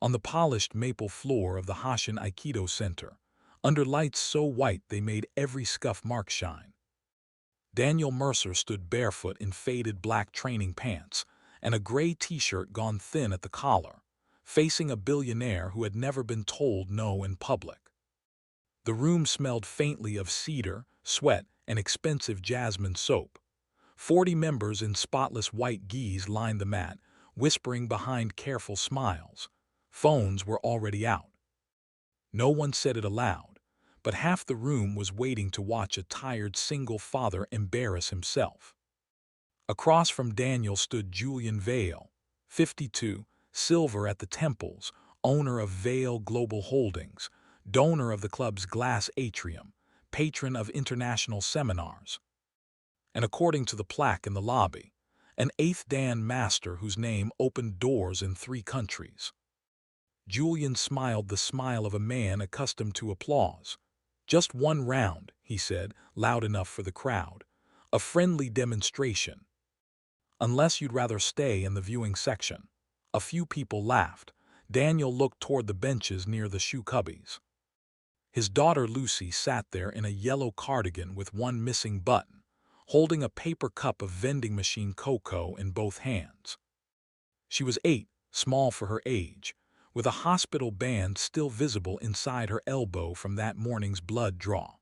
on the polished maple floor of the Hashin Aikido Center, under lights so white they made every scuff mark shine. Daniel Mercer stood barefoot in faded black training pants and a gray t-shirt gone thin at the collar, facing a billionaire who had never been told no in public. The room smelled faintly of cedar, sweat, and expensive jasmine soap. 40 members in spotless white gis lined the mat, whispering behind careful smiles. Phones were already out. No one said it aloud, but half the room was waiting to watch a tired single father embarrass himself. Across from Daniel stood Julian Vale, 52, silver at the temples, owner of Vale Global Holdings, donor of the club's glass atrium, patron of international seminars. And according to the plaque in the lobby, an eighth Dan master whose name opened doors in 3 countries. Julian smiled the smile of a man accustomed to applause. "Just one round," he said, loud enough for the crowd. "A friendly demonstration. Unless you'd rather stay in the viewing section." A few people laughed. Daniel looked toward the benches near the shoe cubbies. His daughter Lucy sat there in a yellow cardigan with one missing button, holding a paper cup of vending machine cocoa in both hands. She was 8, small for her age, with a hospital band still visible inside her elbow from that morning's blood draw.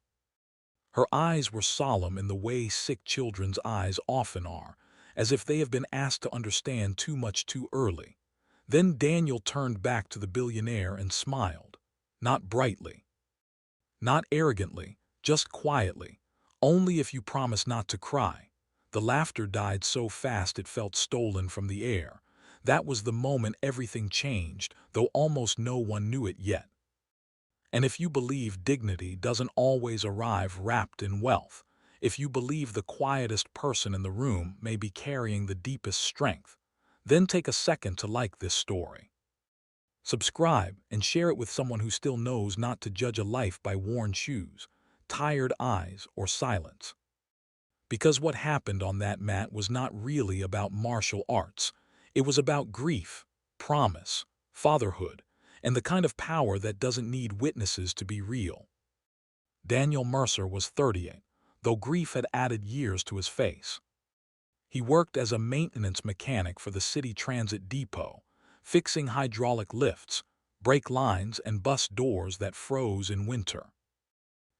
Her eyes were solemn in the way sick children's eyes often are, as if they have been asked to understand too much too early. Then Daniel turned back to the billionaire and smiled, not brightly, not arrogantly, just quietly. "Only if you promise not to cry." The laughter died so fast it felt stolen from the air. That was the moment everything changed, though almost no one knew it yet. And if you believe dignity doesn't always arrive wrapped in wealth, if you believe the quietest person in the room may be carrying the deepest strength, then take a second to like this story. Subscribe and share it with someone who still knows not to judge a life by worn shoes, tired eyes, or silence. Because what happened on that mat was not really about martial arts. It was about grief, promise, fatherhood, and the kind of power that doesn't need witnesses to be real. Daniel Mercer was 38, though grief had added years to his face. He worked as a maintenance mechanic for the city transit depot, fixing hydraulic lifts, brake lines, and bus doors that froze in winter.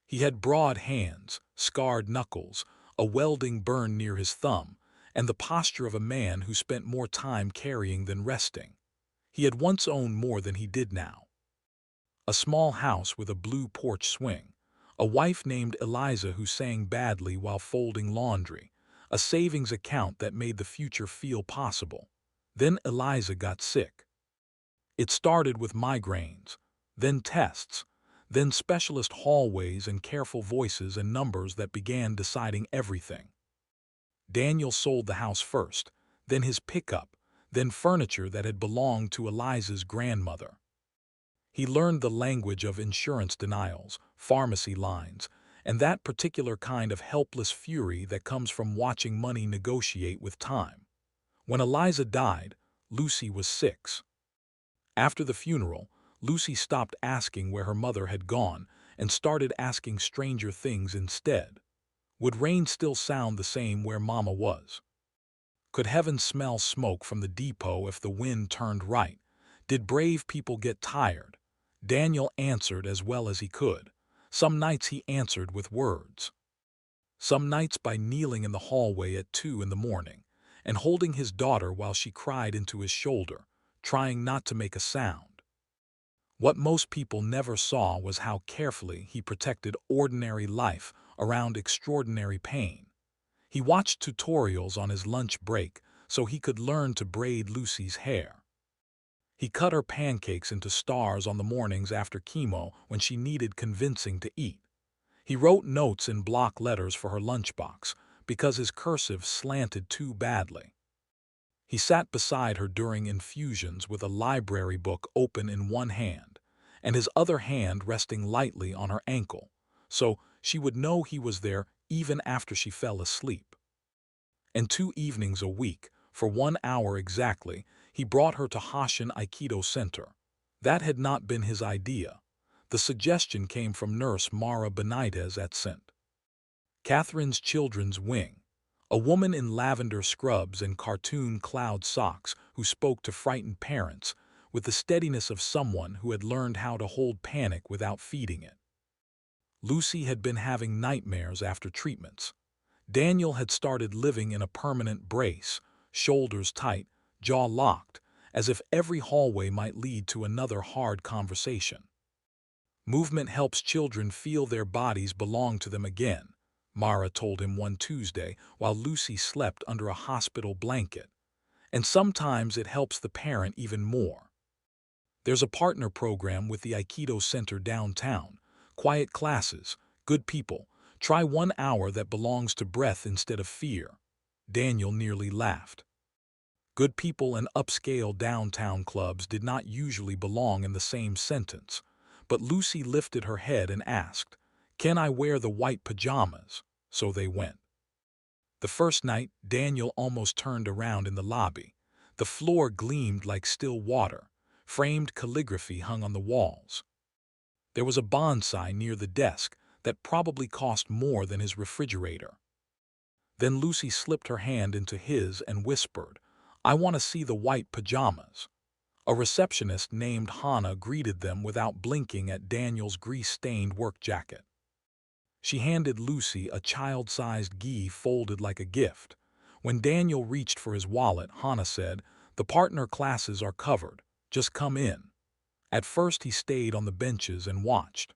He had broad hands, scarred knuckles, a welding burn near his thumb, and the posture of a man who spent more time carrying than resting. He had once owned more than he did now. A small house with a blue porch swing, a wife named Eliza who sang badly while folding laundry, a savings account that made the future feel possible. Then Eliza got sick. It started with migraines, then tests, then specialist hallways and careful voices and numbers that began deciding everything. Daniel sold the house first, then his pickup, then furniture that had belonged to Eliza's grandmother. He learned the language of insurance denials, pharmacy lines, and that particular kind of helpless fury that comes from watching money negotiate with time. When Eliza died, Lucy was 6. After the funeral, Lucy stopped asking where her mother had gone and started asking stranger things instead. Would rain still sound the same where Mama was? Could heaven smell smoke from the depot if the wind turned right? Did brave people get tired? Daniel answered as well as he could. Some nights he answered with words. Some nights by kneeling in the hallway at 2 in the morning and holding his daughter while she cried into his shoulder, trying not to make a sound. What most people never saw was how carefully he protected ordinary life around extraordinary pain. He watched tutorials on his lunch break so he could learn to braid Lucy's hair. He cut her pancakes into stars on the mornings after chemo when she needed convincing to eat. He wrote notes in block letters for her lunchbox because his cursive slanted too badly. He sat beside her during infusions with a library book open in one hand and his other hand resting lightly on her ankle, so she would know he was there even after she fell asleep. And 2 evenings a week, for 1 hour exactly, he brought her to Hashin Aikido Center. That had not been his idea. The suggestion came from Nurse Mara Benitez at St. Catherine's Children's Wing, a woman in lavender scrubs and cartoon cloud socks who spoke to frightened parents with the steadiness of someone who had learned how to hold panic without feeding it. Lucy had been having nightmares after treatments. Daniel had started living in a permanent brace, shoulders tight, jaw locked, as if every hallway might lead to another hard conversation. Movement helps children feel their bodies belong to them again, Mara told him one Tuesday while Lucy slept under a hospital blanket. And sometimes it helps the parent even more. There's a partner program with the Aikido Center downtown. Quiet classes, good people. Try 1 hour that belongs to breath instead of fear. Daniel nearly laughed. Good people and upscale downtown clubs did not usually belong in the same sentence, but Lucy lifted her head and asked, "Can I wear the white pajamas?" So they went. The first night, Daniel almost turned around in the lobby. The floor gleamed like still water. Framed calligraphy hung on the walls. There was a bonsai near the desk that probably cost more than his refrigerator. Then Lucy slipped her hand into his and whispered, "I want to see the white pajamas." A receptionist named Hannah greeted them without blinking at Daniel's grease-stained work jacket. She handed Lucy a child-sized gi folded like a gift. When Daniel reached for his wallet, Hannah said, "The partner classes are covered. Just come in." At first he stayed on the benches and watched.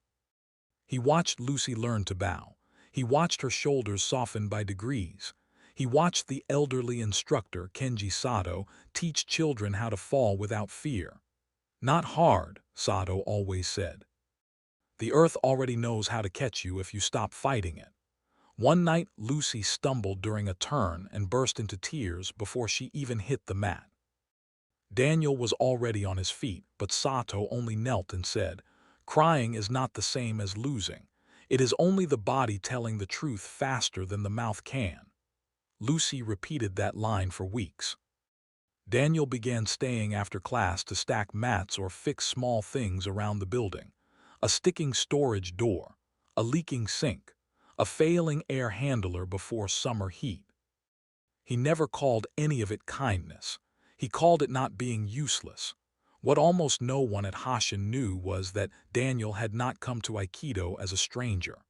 He watched Lucy learn to bow. He watched her shoulders soften by degrees. He watched the elderly instructor, Kenji Sato, teach children how to fall without fear. "Not hard," Sato always said. "The earth already knows how to catch you if you stop fighting it." One night, Lucy stumbled during a turn and burst into tears before she even hit the mat. Daniel was already on his feet, but Sato only knelt and said, "Crying is not the same as losing. It is only the body telling the truth faster than the mouth can." Lucy repeated that line for weeks. Daniel began staying after class to stack mats or fix small things around the building. A sticking storage door, a leaking sink, a failing air handler before summer heat. He never called any of it kindness. He called it not being useless. What almost no one at Hashin knew was that Daniel had not come to Aikido as a stranger.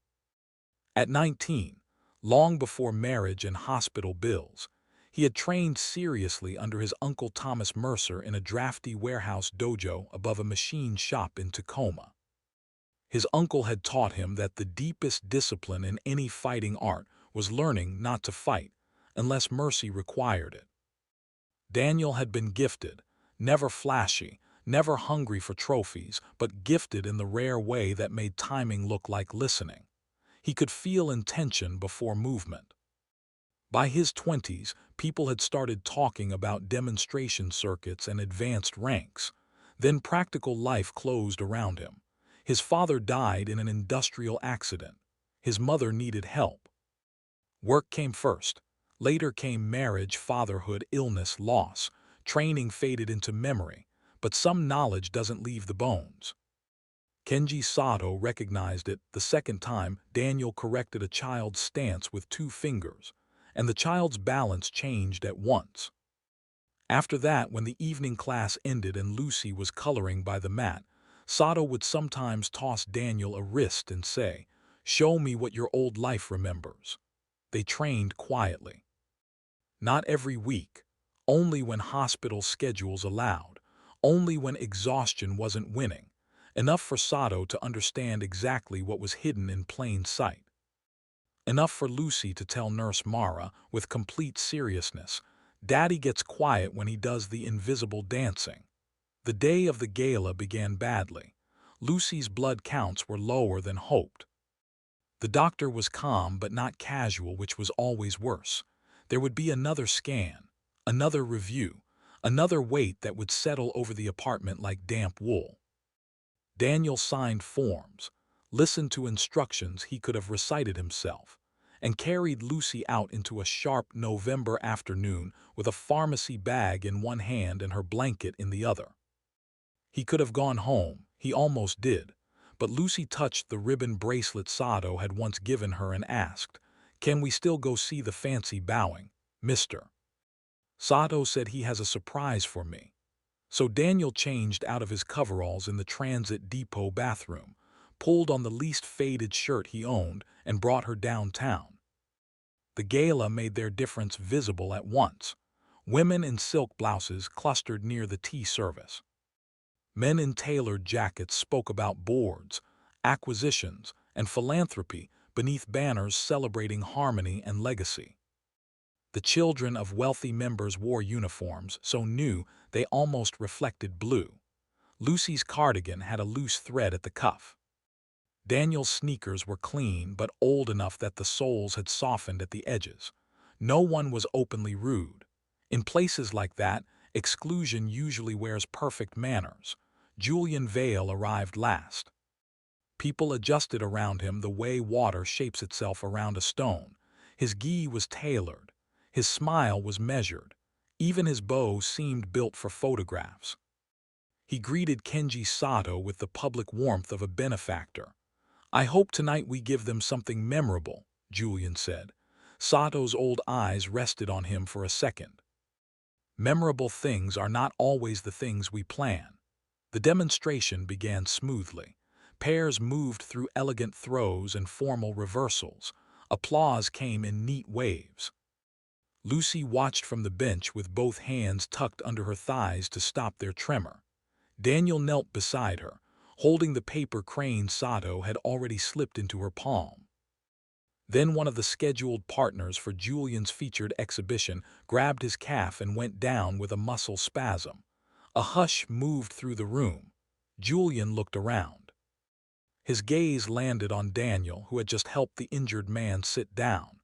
At 19, long before marriage and hospital bills, he had trained seriously under his uncle Thomas Mercer in a drafty warehouse dojo above a machine shop in Tacoma. His uncle had taught him that the deepest discipline in any fighting art was learning not to fight unless mercy required it. Daniel had been gifted, never flashy, never hungry for trophies, but gifted in the rare way that made timing look like listening. He could feel intention before movement. By his 20s, people had started talking about demonstration circuits and advanced ranks. Then practical life closed around him. His father died in an industrial accident. His mother needed help. Work came first. Later came marriage, fatherhood, illness, loss. Training faded into memory, but some knowledge doesn't leave the bones. Kenji Sato recognized it the second time Daniel corrected a child's stance with 2 fingers, and the child's balance changed at once. After that, when the evening class ended and Lucy was coloring by the mat, Sato would sometimes toss Daniel a wrist and say, "Show me what your old life remembers." They trained quietly. Not every week, only when hospital schedules allowed, only when exhaustion wasn't winning, enough for Sato to understand exactly what was hidden in plain sight. Enough for Lucy to tell Nurse Mara with complete seriousness, "Daddy gets quiet when he does the invisible dancing." The day of the gala began badly. Lucy's blood counts were lower than hoped. The doctor was calm but not casual, which was always worse. There would be another scan, another review, another weight that would settle over the apartment like damp wool. Daniel signed forms, listened to instructions he could have recited himself, and carried Lucy out into a sharp November afternoon with a pharmacy bag in one hand and her blanket in the other. He could have gone home, he almost did, but Lucy touched the ribbon bracelet Sato had once given her and asked, "Can we still go see the fancy bowing, Mr. Sato said he has a surprise for me." So Daniel changed out of his coveralls in the transit depot bathroom, pulled on the least faded shirt he owned, and brought her downtown. The gala made their difference visible at once. Women in silk blouses clustered near the tea service. Men in tailored jackets spoke about boards, acquisitions, and philanthropy beneath banners celebrating harmony and legacy. The children of wealthy members wore uniforms so new they almost reflected blue. Lucy's cardigan had a loose thread at the cuff. Daniel's sneakers were clean but old enough that the soles had softened at the edges. No one was openly rude. In places like that, exclusion usually wears perfect manners. Julian Vale arrived last. People adjusted around him the way water shapes itself around a stone. His gi was tailored. His smile was measured. Even his bow seemed built for photographs. He greeted Kenji Sato with the public warmth of a benefactor. "I hope tonight we give them something memorable," Julian said. Sato's old eyes rested on him for a second. "Memorable things are not always the things we plan." The demonstration began smoothly. Pairs moved through elegant throws and formal reversals. Applause came in neat waves. Lucy watched from the bench with both hands tucked under her thighs to stop their tremor. Daniel knelt beside her, holding the paper crane Sato had already slipped into her palm. Then one of the scheduled partners for Julian's featured exhibition grabbed his calf and went down with a muscle spasm. A hush moved through the room. Julian looked around. His gaze landed on Daniel, who had just helped the injured man sit down.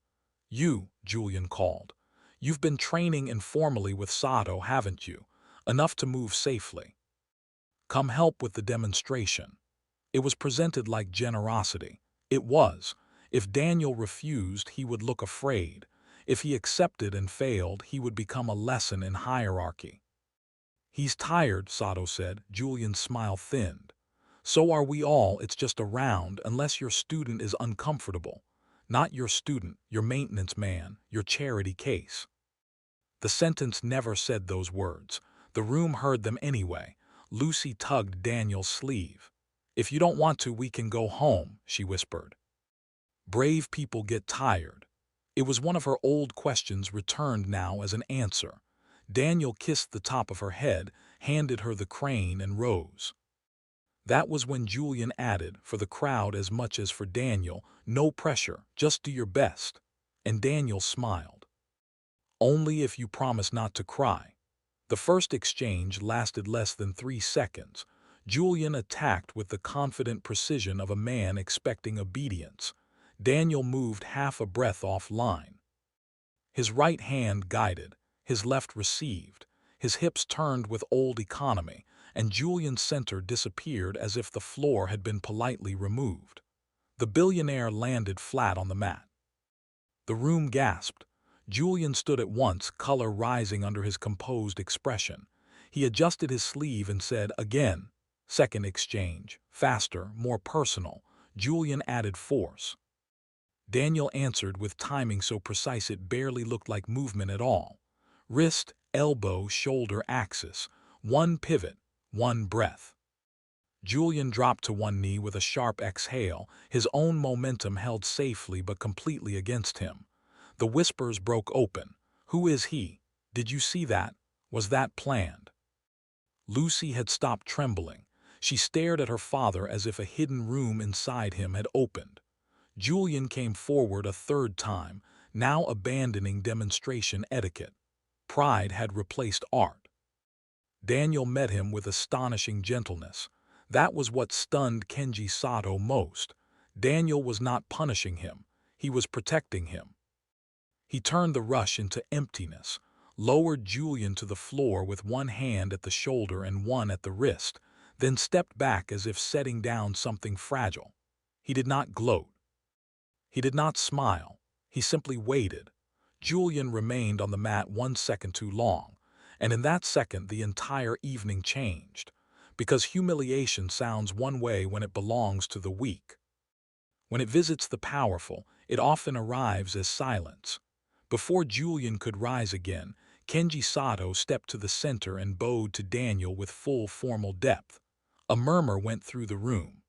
"You," Julian called. "You've been training informally with Sato, haven't you? Enough to move safely. Come help with the demonstration." It was presented like generosity. It was. If Daniel refused, he would look afraid. If he accepted and failed, he would become a lesson in hierarchy. "He's tired," Sato said. Julian's smile thinned. "So are we all. It's just a round, unless your student is uncomfortable. Not your student, your maintenance man, your charity case." The sentence never said those words. The room heard them anyway. Lucy tugged Daniel's sleeve. "If you don't want to, we can go home," she whispered. Brave people get tired. It was one of her old questions returned now as an answer. Daniel kissed the top of her head, handed her the crane, and rose. That was when Julian added, for the crowd as much as for Daniel, "No pressure, just do your best." And Daniel smiled. "Only if you promise not to cry." The first exchange lasted less than 3 seconds. Julian attacked with the confident precision of a man expecting obedience. Daniel moved half a breath off-line. His right hand guided, his left received. His hips turned with old economy, and Julian's center disappeared as if the floor had been politely removed. The billionaire landed flat on the mat. The room gasped. Julian stood at once, color rising under his composed expression. He adjusted his sleeve and said, "Again." Second exchange, faster, more personal. Julian added force. Daniel answered with timing so precise it barely looked like movement at all. Wrist, elbow, shoulder axis. One pivot, one breath. Julian dropped to one knee with a sharp exhale, his own momentum held safely but completely against him. The whispers broke open. "Who is he? Did you see that? Was that planned?" Lucy had stopped trembling. She stared at her father as if a hidden room inside him had opened. Julian came forward a third time, now abandoning demonstration etiquette. Pride had replaced art. Daniel met him with astonishing gentleness. That was what stunned Kenji Sato most. Daniel was not punishing him. He was protecting him. He turned the rush into emptiness, lowered Julian to the floor with one hand at the shoulder and one at the wrist, then stepped back as if setting down something fragile. He did not gloat. He did not smile. He simply waited. Julian remained on the mat 1 second too long, and in that second the entire evening changed. because humiliation sounds one way when it belongs to the weak. When it visits the powerful, it often arrives as silence. Before Julian could rise again, Kenji Sato stepped to the center and bowed to Daniel with full formal depth. A murmur went through the room.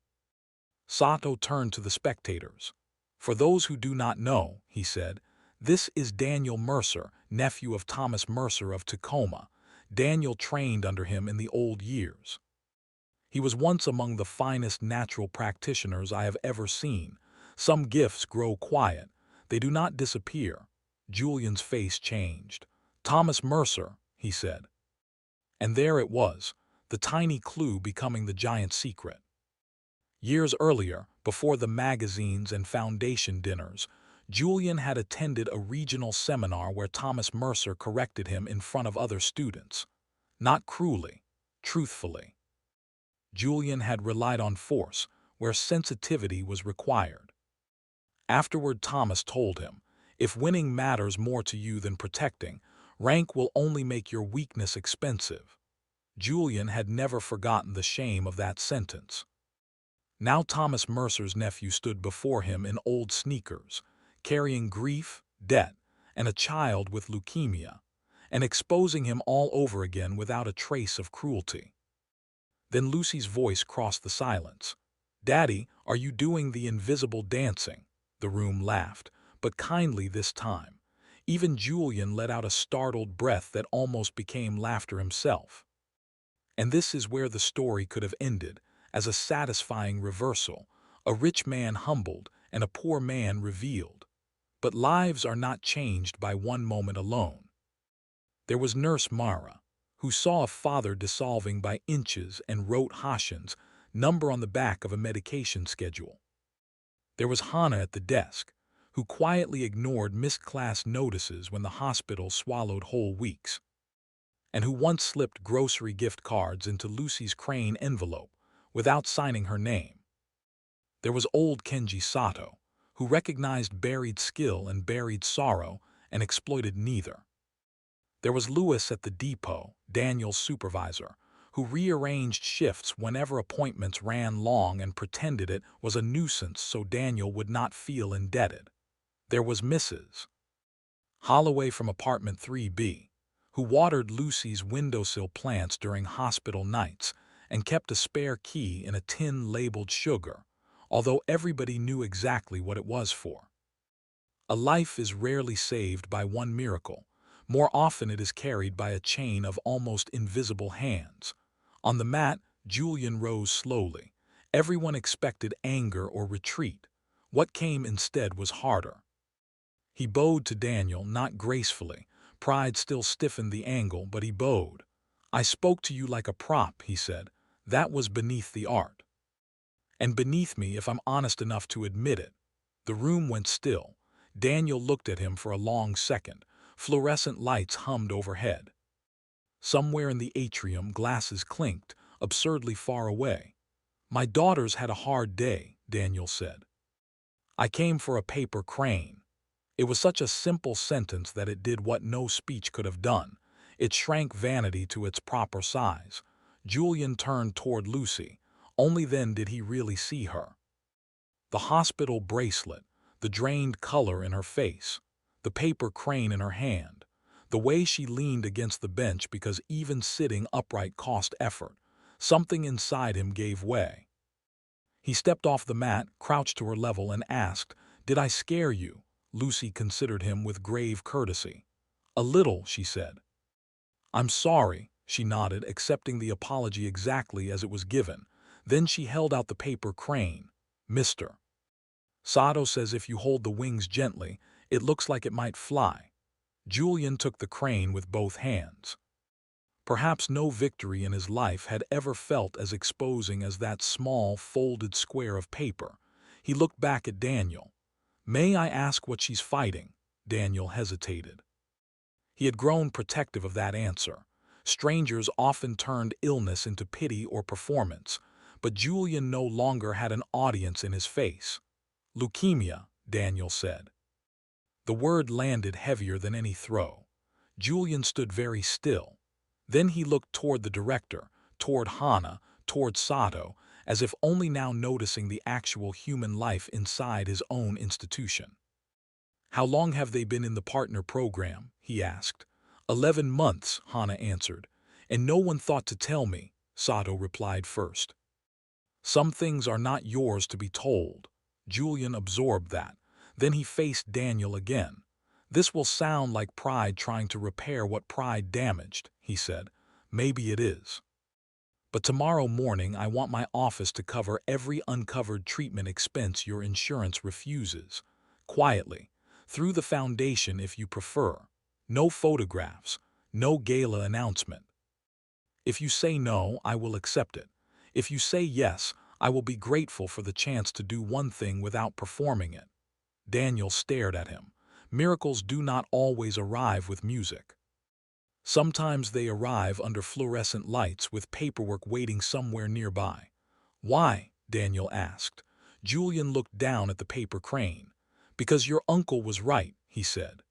Sato turned to the spectators. "For those who do not know," he said, "this is Daniel Mercer, nephew of Thomas Mercer of Tacoma. Daniel trained under him in the old years. He was once among the finest natural practitioners I have ever seen. Some gifts grow quiet. They do not disappear." Julian's face changed. "Thomas Mercer," he said. And there it was, the tiny clue becoming the giant secret. Years earlier, before the magazines and foundation dinners, Julian had attended a regional seminar where Thomas Mercer corrected him in front of other students. Not cruelly, truthfully. Julian had relied on force, where sensitivity was required. Afterward, Thomas told him, "If winning matters more to you than protecting, rank will only make your weakness expensive." Julian had never forgotten the shame of that sentence. Now Thomas Mercer's nephew stood before him in old sneakers, carrying grief, debt, and a child with leukemia, and exposing him all over again without a trace of cruelty. Then Lucy's voice crossed the silence. "Daddy, are you doing the invisible dancing?" The room laughed, but kindly this time. Even Julian let out a startled breath that almost became laughter himself. And this is where the story could have ended, as a satisfying reversal, a rich man humbled and a poor man revealed. But lives are not changed by one moment alone. There was Nurse Mara, who saw a father dissolving by inches and wrote Hashin's number on the back of a medication schedule. There was Hannah at the desk, who quietly ignored misclass notices when the hospital swallowed whole weeks, and who once slipped grocery gift cards into Lucy's Crane envelope without signing her name. There was old Kenji Sato, who recognized buried skill and buried sorrow and exploited neither. There was Lewis at the depot, Daniel's supervisor, who rearranged shifts whenever appointments ran long and pretended it was a nuisance so Daniel would not feel indebted. There was Mrs. Holloway from apartment 3B, who watered Lucy's windowsill plants during hospital nights and kept a spare key in a tin labeled sugar, although everybody knew exactly what it was for. A life is rarely saved by one miracle. More often it is carried by a chain of almost invisible hands. On the mat, Julian rose slowly. Everyone expected anger or retreat. What came instead was harder. He bowed to Daniel, not gracefully. Pride still stiffened the angle, but he bowed. "I spoke to you like a prop," he said. "That was beneath the art. And beneath me if I'm honest enough to admit it." The room went still. Daniel looked at him for a long second. Fluorescent lights hummed overhead. Somewhere in the atrium, glasses clinked, absurdly far away. "My daughter's had a hard day," Daniel said. "I came for a paper crane." It was such a simple sentence that it did what no speech could have done. It shrank vanity to its proper size. Julian turned toward Lucy. Only then did he really see her. The hospital bracelet, the drained color in her face, the paper crane in her hand, the way she leaned against the bench because even sitting upright cost effort. Something inside him gave way. He stepped off the mat, crouched to her level, and asked, "Did I scare you?" Lucy considered him with grave courtesy. "A little," she said. "I'm sorry," she nodded, accepting the apology exactly as it was given. Then she held out the paper crane. "Mr. Sato says if you hold the wings gently, it looks like it might fly." Julian took the crane with both hands. Perhaps no victory in his life had ever felt as exposing as that small, folded square of paper. He looked back at Daniel. "May I ask what she's fighting?" Daniel hesitated. He had grown protective of that answer. Strangers often turned illness into pity or performance, but Julian no longer had an audience in his face. "Leukemia," Daniel said. The word landed heavier than any throw. Julian stood very still. Then he looked toward the director, toward Hannah, toward Sato, as if only now noticing the actual human life inside his own institution. "How long have they been in the partner program?" he asked. 11 months, Hana answered. "And no one thought to tell me," Sato replied first. "Some things are not yours to be told." Julian absorbed that. Then he faced Daniel again. "This will sound like pride trying to repair what pride damaged," he said. "Maybe it is. But tomorrow morning I want my office to cover every uncovered treatment expense your insurance refuses. Quietly. Through the foundation if you prefer. No photographs. No gala announcement. If you say no, I will accept it. If you say yes, I will be grateful for the chance to do one thing without performing it." Daniel stared at him. Miracles do not always arrive with music. Sometimes they arrive under fluorescent lights with paperwork waiting somewhere nearby. "Why?" Daniel asked. Julian looked down at the paper crane. "Because your uncle was right," he said.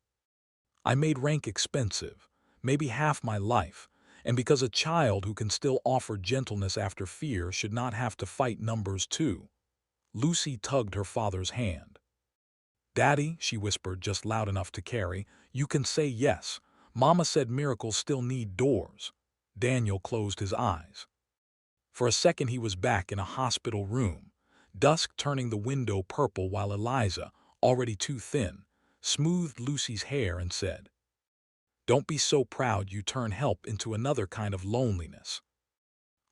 "I made rank expensive, maybe half my life, and because a child who can still offer gentleness after fear should not have to fight numbers too." Lucy tugged her father's hand. "Daddy," she whispered just loud enough to carry, "you can say yes. Mama said miracles still need doors." Daniel closed his eyes. For a second he was back in a hospital room, dusk turning the window purple while Eliza, already too thin, smoothed Lucy's hair and said, "Don't be so proud you turn help into another kind of loneliness."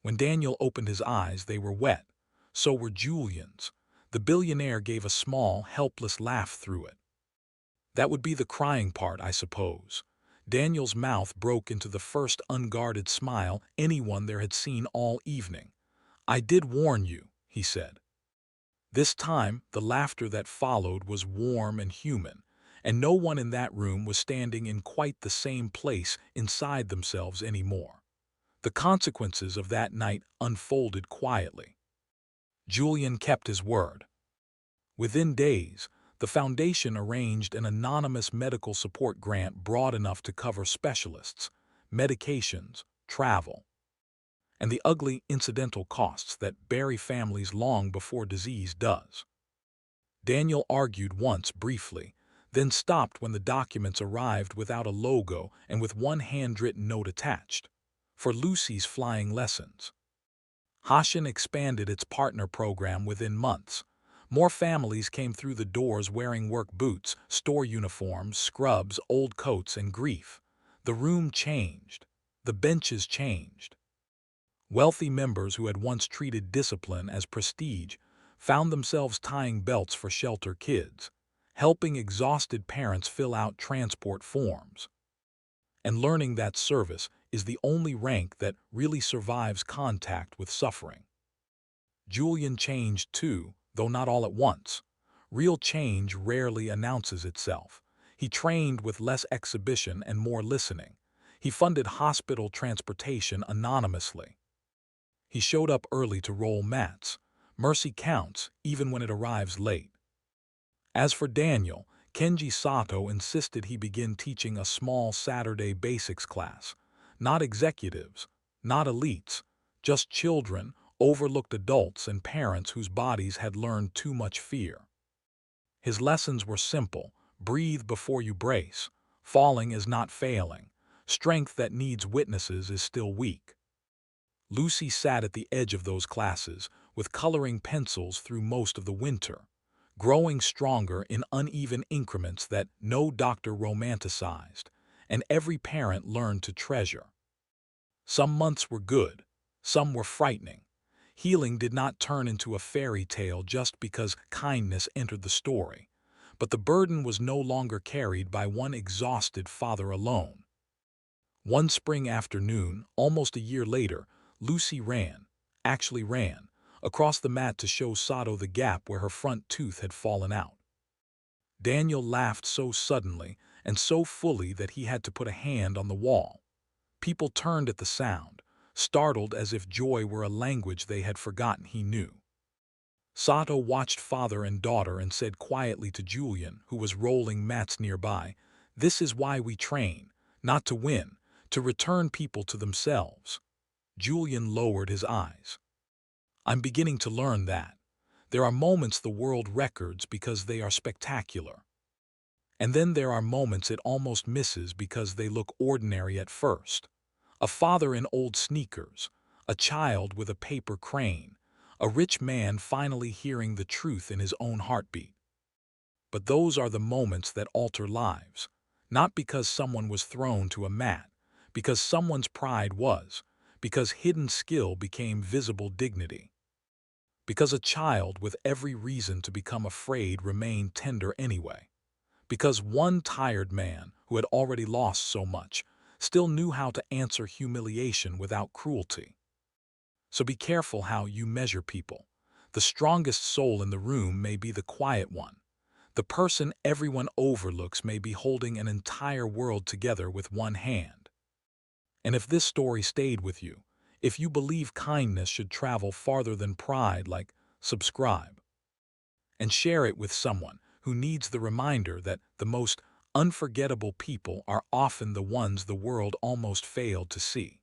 When Daniel opened his eyes, they were wet. So were Julian's. The billionaire gave a small, helpless laugh through it. "That would be the crying part, I suppose." Daniel's mouth broke into the first unguarded smile anyone there had seen all evening. "I did warn you," he said. This time, the laughter that followed was warm and human, and no one in that room was standing in quite the same place inside themselves anymore. The consequences of that night unfolded quietly. Julian kept his word. Within days, the foundation arranged an anonymous medical support grant broad enough to cover specialists, medications, travel, and the ugly incidental costs that bury families long before disease does. Daniel argued once briefly, then stopped when the documents arrived without a logo and with one handwritten note attached. For Lucy's flying lessons. Hashin expanded its partner program within months. More families came through the doors wearing work boots, store uniforms, scrubs, old coats, and grief. The room changed. The benches changed. Wealthy members who had once treated discipline as prestige found themselves tying belts for shelter kids, helping exhausted parents fill out transport forms, and learning that service is the only rank that really survives contact with suffering. Julian changed too, though not all at once. Real change rarely announces itself. He trained with less exhibition and more listening. He funded hospital transportation anonymously. He showed up early to roll mats. Mercy counts, even when it arrives late. As for Daniel, Kenji Sato insisted he begin teaching a small Saturday basics class. Not executives, not elites, just children, overlooked adults, and parents whose bodies had learned too much fear. His lessons were simple: breathe before you brace. Falling is not failing. Strength that needs witnesses is still weak. Lucy sat at the edge of those classes, with coloring pencils through most of the winter, growing stronger in uneven increments that no doctor romanticized, and every parent learned to treasure. Some months were good, some were frightening. Healing did not turn into a fairy tale just because kindness entered the story, but the burden was no longer carried by one exhausted father alone. One spring afternoon, almost a year later, Lucy actually ran, across the mat to show Sato the gap where her front tooth had fallen out. Daniel laughed so suddenly and so fully that he had to put a hand on the wall. People turned at the sound, startled as if joy were a language they had forgotten he knew. Sato watched father and daughter and said quietly to Julian, who was rolling mats nearby, "This is why we train, not to win, to return people to themselves." Julian lowered his eyes. I'm beginning to learn that. There are moments the world records because they are spectacular. And then there are moments it almost misses because they look ordinary at first. A father in old sneakers, a child with a paper crane, a rich man finally hearing the truth in his own heartbeat. But those are the moments that alter lives, not because someone was thrown to a mat, because someone's pride was, because hidden skill became visible dignity, because a child with every reason to become afraid remained tender anyway, because one tired man who had already lost so much still knew how to answer humiliation without cruelty. So be careful how you measure people. The strongest soul in the room may be the quiet one. The person everyone overlooks may be holding an entire world together with one hand. And if this story stayed with you, if you believe kindness should travel farther than pride, like subscribe and share it with someone who needs the reminder that the most unforgettable people are often the ones the world almost failed to see.